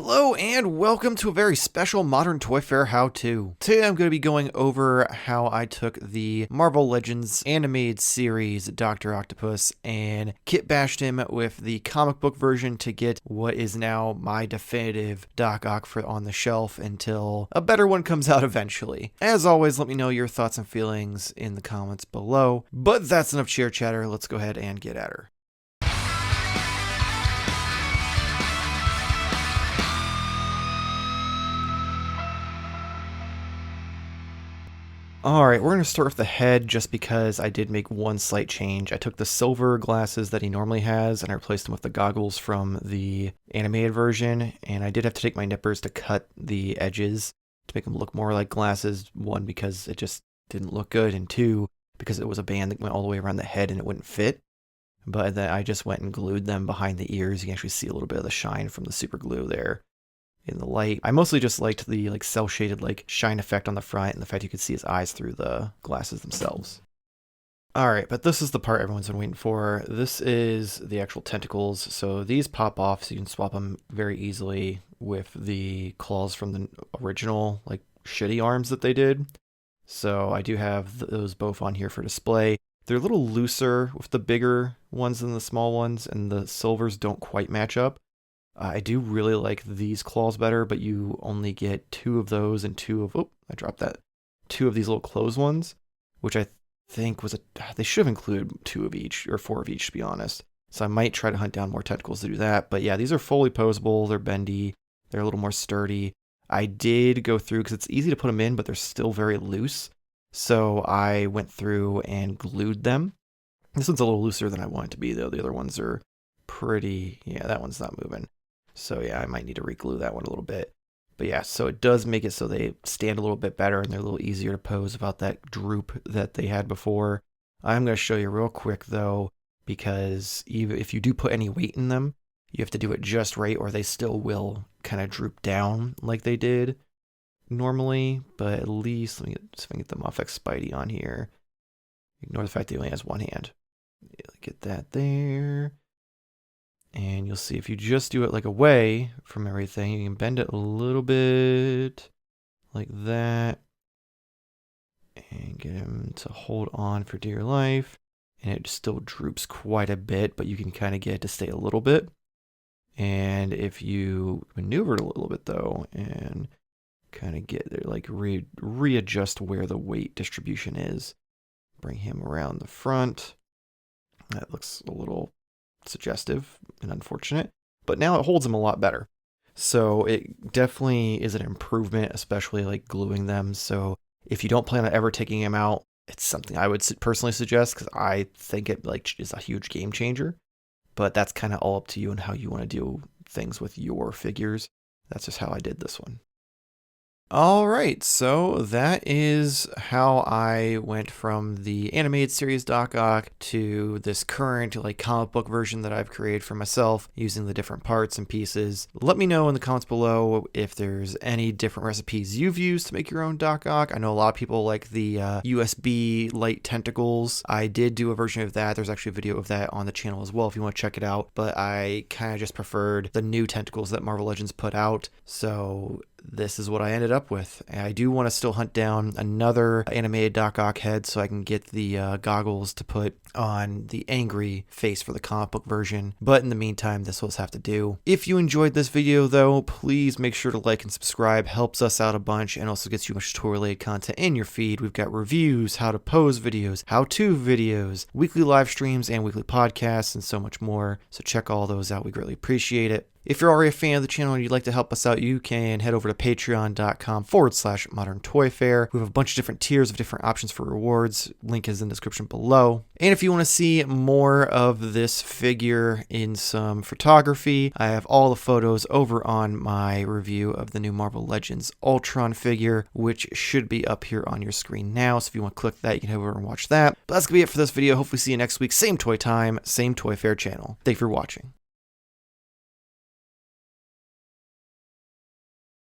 Hello and welcome to a very special Modern Toy Fair how-to. Today I'm going to be going over how I took the Marvel Legends animated series Dr. Octopus and kitbashed him with the comic book version to get what is now my definitive Doc Ock for on the shelf until a better one comes out eventually. As always, let me know your thoughts and feelings in the comments below. But that's enough cheer chatter, let's go ahead and get at her. Alright, we're going to start with the head just because I did make one slight change. I took the silver glasses that he normally has and I replaced them with the goggles from the animated version, and I did have to take my nippers to cut the edges to make them look more like glasses. One, because it just didn't look good, and two, because it was a band that went all the way around the head and it wouldn't fit. But then I just went and glued them behind the ears. You can actually see a little bit of the shine from the super glue there in the light. I mostly just liked the cell shaded shine effect on the front and the fact you could see his eyes through the glasses themselves. Alright, but this is the part everyone's been waiting for. This is the actual tentacles. So these pop off so you can swap them very easily with the claws from the original shitty arms that they did. So I do have those both on here for display. They're a little looser with the bigger ones than the small ones, and the silvers don't quite match up. I do really like these claws better, but you only get two of those and two of two of these little closed ones, which I think they should have included two of each, or four of each, to be honest. So I might try to hunt down more tentacles to do that. But yeah, these are fully posable, they're bendy, they're a little more sturdy. I did go through, because it's easy to put them in, but they're still very loose. So I went through and glued them. This one's a little looser than I want it to be, though. The other ones are pretty, yeah, that one's not moving. So yeah, I might need to re-glue that one a little bit. But yeah, so it does make it so they stand a little bit better and they're a little easier to pose without that droop that they had before. I'm going to show you real quick though, because even if you do put any weight in them, you have to do it just right or they still will kind of droop down like they did normally. But at least, let me see if I can get the Muffet Spidey on here. Ignore the fact that he only has one hand. Get that there. And you'll see if you just do it away from everything, you can bend it a little bit like that and get him to hold on for dear life. And it still droops quite a bit, but you can kind of get it to stay a little bit. And if you maneuver it a little bit though and kind of get there, readjust where the weight distribution is, bring him around the front. That looks a little suggestive and unfortunate, but now it holds them a lot better. So it definitely is an improvement, especially gluing them. So if you don't plan on ever taking them out, it's something I would personally suggest, because I think it is a huge game changer. But that's kind of all up to you and how you want to do things with your figures. That's just how I did this one. Alright, so that is how I went from the animated series Doc Ock to this current comic book version that I've created for myself using the different parts and pieces. Let me know in the comments below if there's any different recipes you've used to make your own Doc Ock. I know a lot of people like the USB light tentacles. I did do a version of that. There's actually a video of that on the channel as well if you want to check it out, but I kind of just preferred the new tentacles that Marvel Legends put out. So this is what I ended up with. I do want to still hunt down another animated Doc Ock head so I can get the goggles to put on the angry face for the comic book version. But in the meantime, this will have to do. If you enjoyed this video though, please make sure to like and subscribe. Helps us out a bunch and also gets you much toy-related content in your feed. We've got reviews, how to pose videos, how-to videos, weekly live streams and weekly podcasts, and so much more. So check all those out. We greatly appreciate it. If you're already a fan of the channel and you'd like to help us out, you can head over to patreon.com/Modern Toy Fair. We have a bunch of different tiers of different options for rewards. Link is in the description below. And if you want to see more of this figure in some photography, I have all the photos over on my review of the new Marvel Legends Ultron figure, which should be up here on your screen now. So if you want to click that, you can head over and watch that. But that's going to be it for this video. Hopefully see you next week. Same toy time, same Toy Fair channel. Thank you for watching.